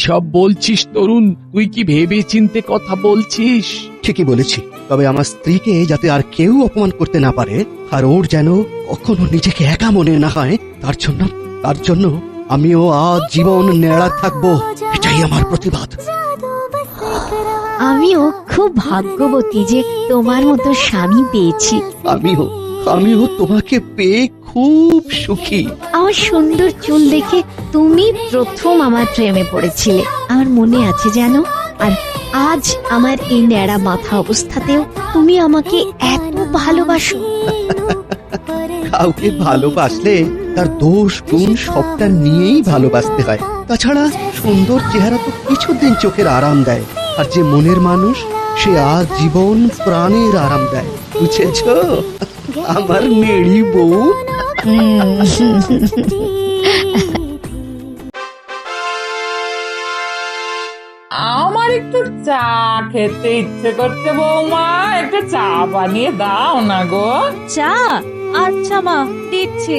সব বলছিস তরুণ? তুই কি ভেবে চিন্তে কথা বলছিস? ঠিকই বলেছি, তবে আমার স্ত্রীকে যাতে আর কেউ অপমান করতে না পারে, আর ওর যেন কখনো নিজেকে একা মনে না হয়, তার জন্য আমিও আজ জীবন নেড়া থাকবো। এটাই আমার প্রতিবাদ। আমিও খুব ভাগ্যবতী যে তোমার মতো স্বামী পেয়েছি। আমিও তোমাকে পেয়ে খুব সুখী। আমার সুন্দর চুল দেখে তুমি প্রথম আমার প্রেমে পড়েছিলে, আমার মনে আছে জানো। আর আজ আমার এই ন্যাড়া মাথা অবস্থাতেও তুমি আমাকে এত ভালোবাসো। কাউকে ভালোবাসলে তার দোষ গুণ সবটা নিয়েই ভালোবাসতে হয়। তাছাড়া সুন্দর চেহারা তো কিছুদিন চোখের আরাম দেয়, আর যে মনের মানুষ সে আজ জীবন প্রাণের আরাম দেয়। বুঝেছ আমার নেড়ি বউ? আমার একটু চা খেতে ইচ্ছে করছে বৌমা, একটু চা বানিয়ে দাও না গো। চা? আচ্ছা মা, দিচ্ছি।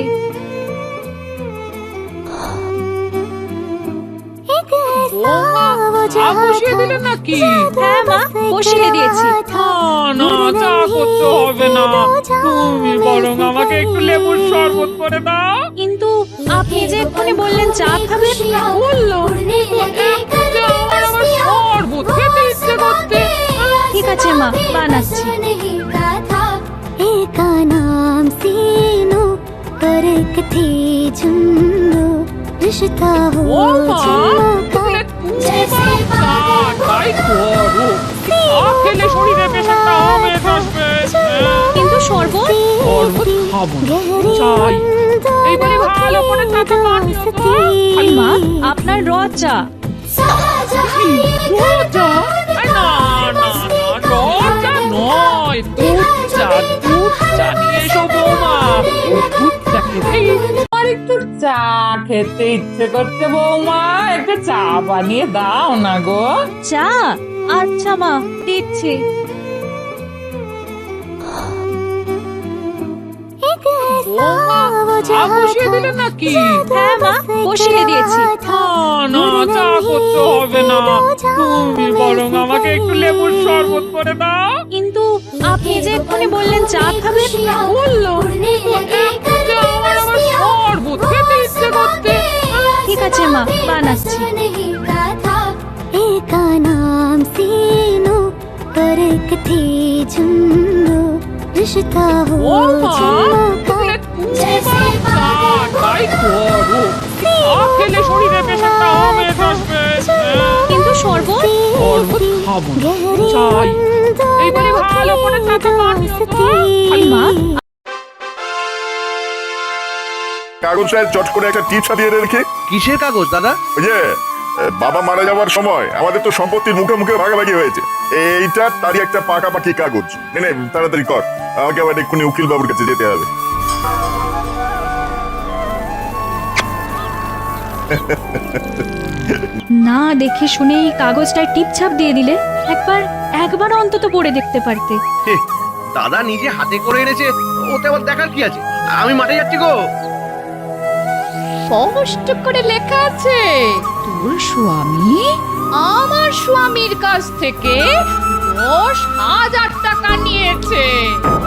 বসিয়ে দিলে নাকি? হ্যাঁ মা, বসিয়ে দিয়েছি। না, চা করতে হবে না, তুমি বরং আমাকে একটু লেবুর শরবত করে দাও। কিন্তু আপনি যে এক্ষুনি বললেন চা খাবেন। বললো আমার শরবত খেতে ইচ্ছে করছে। ঠিক আছে মা, বানাচ্ছি। एका नाम सीनो पर कथे जुम्बो रिश्ता हो ও মা, তাহলে তুমি বরং চাটাই করো। চা খেলে শরীরে বেশ একটা আমেজ আসবে। কিন্তু শরবত? শরবত খাবো না, চাই। এইবারে ভালো করে চাটা বানিও তো। মা, আপনার র চা। রোজা? না না না, রোজা নয়, দুধ চা নিয়ে এসো বৌমা। দুধ চা খেতে আমার একটু চা খেতে ইচ্ছে করছে বৌমা, একটু চা বানিয়ে দাও না গো। চা? আচ্ছা মা, দিচ্ছি। বসিয়ে দিলে নাকি? হ্যাঁ মা, বসিয়ে দিয়েছি। না, চা করতে হবে না, তুমি বরং আমাকে একটু লেবুর শরবত করে দাও। কিন্তু আপনি যে এক্ষুনি বললেন চা খাবেন। বললো আমার শরবত খেতে ইচ্ছে করছে। ঠিক আছে মা, বানাচ্ছি। एका नाम सीनो पर कथे जुम्बो रिश्ता हो ও মা, তাহলে তুমি বরং চাটাই করো। চা খেলে শরীরে বেশ একটা আমেজ আসবে। কিন্তু শরবত? শরবত খাবো না, চাই। এইবারে ভালো করে চাটা বানিও তো। মা, কাগজটায় চট করে একটা টিপ ছাপিয়ে রেখে। কিসের কাগজ দাদা? ওই যে বাবা মারা যাওয়ার সময় আমাদের তো সম্পত্তির মুখে মুখে ভাগাভাগি হয়েছে, এইটা তারই একটা পাকাপাকি কাগজ। নে তাড়াতাড়ি কর, আমাকে আবার এক্ষুনি উকিল বাবুর কাছে যেতে হবে। না দেখে শুনে এই কাগজটায় টিপছাপ দিয়ে দিলে, একবার অন্তত পড়ে দেখতে পারতে। দাদা নিজে হাতে করে এনেছে, ওতে আবার দেখার কি আছে? আমি মাঠে যাচ্ছি গো। স্পষ্ট করে লেখা আছে, তোর স্বামী আমার স্বামীর কাছ থেকে 10,000 টাকা নিয়েছে,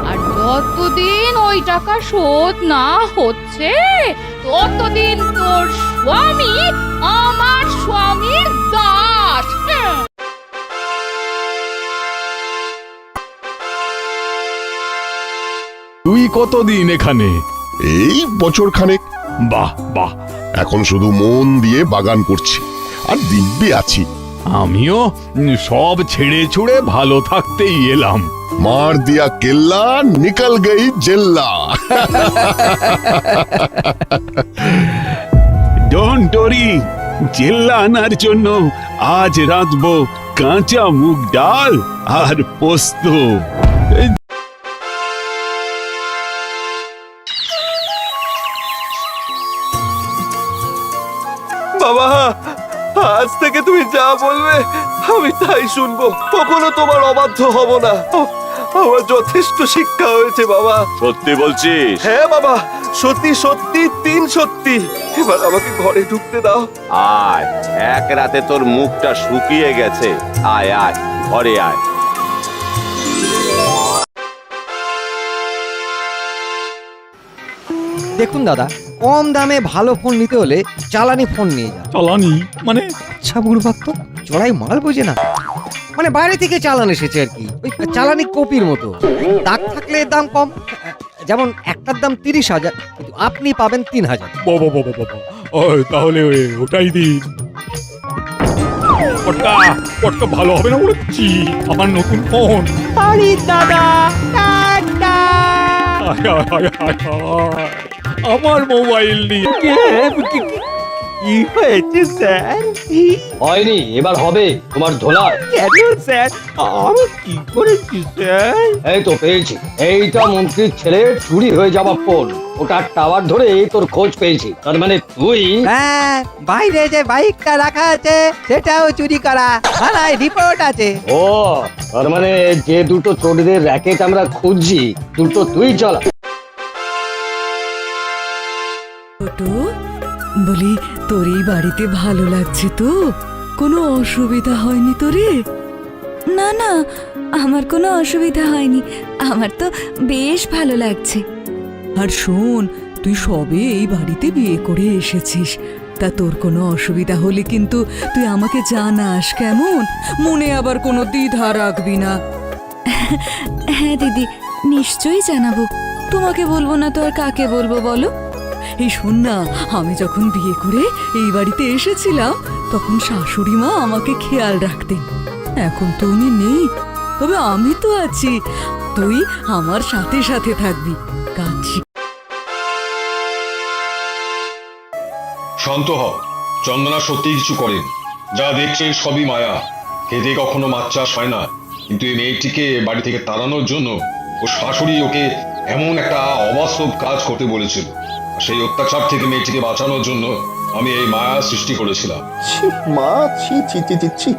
আর যতদিন ওই টাকা শোধ না হচ্ছে ততদিন তোর স্বামী আমার স্বামীর দাস। তুই কতদিন এখানে? এই বছর খানেক। বাহ বাহ, এখন শুধু মন দিয়ে বাগান করছি আর দিব্যি আছি। আমিও সব ছেড়ে ছুড়ে ভালো থাকতেই এলাম। মার দিয়া কেল্লা নিকল গই জেল্লা। ডোন্ট ওরি, জেল্লা আনার জন্য আজ রাঁধবো কাঁচা মুগ ডাল আর পোস্ত। বাবা, আজ থেকে তুমি যা বলবে আমি তাই শুনবো, কখনো তোমার অবাধ্য হব না। আমার যথেষ্ট শিক্ষা হয়েছে বাবা। সত্যি বলছিস? হ্যাঁ বাবা, সত্যি সত্যি 3 সত্যি। এবার আমাকে ঘরে ঢুকতে দাও। আয়, এক রাতে তোর মুখটা শুকিয়ে গেছে। আয় আয়, ঘরে আয়। দেখুন দাদা, কম দামে ভালো ফোন নিতে হলে চালানি ফোন নিয়ে যান। চালানি মানে? আচ্ছা বুড়বাক তো চড়াই মাল বোঝে না, মানে বাইরে থেকে চালান এসেছে আর কি, ওই চালানি কপির মতো। দাগ থাকলে দাম কম, যেমন একটার দাম 30,000, কিন্তু আপনি পাবেন 3,000। বাবা বাবা বাবা, তাহলে ওটাই দিন। পটকা পটকা ভালো হবে না বলছি, আমার নতুন ফোন। আরে দাদা, টাটা। আমার মোবাইল নিয়ে কি হয়েছে স্যার? হয়নি, এবার হবে তোমার ধোলা। কেন স্যার, আমি কি করেছি স্যার? এই তো পেয়েছি, এইটা মন্ত্রীর ছেলে চুরি হয়ে যাওয়া ফোন। ওটার টাওয়ার ধরে তোর খোঁজ পেয়েছি। তার মানে তুই? হ্যাঁ, বাইরে যে বাইকটা রাখা আছে সেটাও চুরি করা, থানায় রিপোর্ট আছে। ও, তার মানে যে দুটো চোরদের র্যাকেট আমরা খুঁজছি, দুটো তুই চালা। বলি, তোর এই বাড়িতে ভালো লাগছে তো? কোনো অসুবিধা হয়নি তোরে? না না, আমার কোনো অসুবিধা হয়নি, আমার তো বেশ ভালো লাগছে। আর শোন, তুই সবে এই বাড়িতে বিয়ে করে এসেছিস, তা তোর কোনো অসুবিধা হলে কিন্তু তুই আমাকে জানাস, কেমন? মনে আবার কোনো দ্বিধা রাখবি না। হ্যাঁ দিদি, নিশ্চয়ই জানাবো। তোমাকে বলবো না তো আর কাকে বলবো বলো? এই শোন না, আমি যখন বিয়ে করে এই বাড়িতে এসেছিলাম তখন শাশুড়ি মা আমাকে খেয়াল রাখতেন। এখন তো উনি নেই, তবে আমি তো আছি, তুই আমার সাথে সাথে থাকবি। কাজ শান্ত হ, চন্দনা সত্যি কিছু করেন। যা দেখছে সবই মায়া। খেতে কখনো মাছ চাষ হয় না, কিন্তু এই মেয়েটিকে বাড়ি থেকে তাড়ানোর জন্য ও শাশুড়ি ওকে এমন একটা অবাস্তব কাজ করতে বলেছিল। সেই অত্যাচার থেকে মেয়েটিকে বাঁচানোর জন্য আমি এই মায়া সৃষ্টি করেছিলাম। মা, ছি ছি ছি ছি ছি,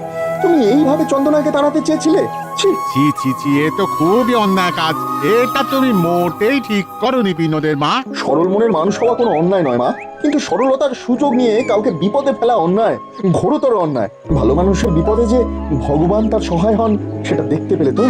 তুমি এইভাবে চন্দনাকে তাড়াতে চেয়েছিলে? ছি ছি ছি ছি, এ তো খুবই অন্যায় কাজ। এটা তুমি মোটেই ঠিক করনি বিনোদের মা। সরল মনের মানুষ হওয়া কোনো অন্যায় নয় মা, কিন্তু সরলতার সুযোগ নিয়ে কাউকে বিপদে ফেলা অন্যায়, ঘোরতর অন্যায়। ভালো মানুষের বিপদে যে ভগবান তার সহায় হন সেটা দেখতে পেলে তো?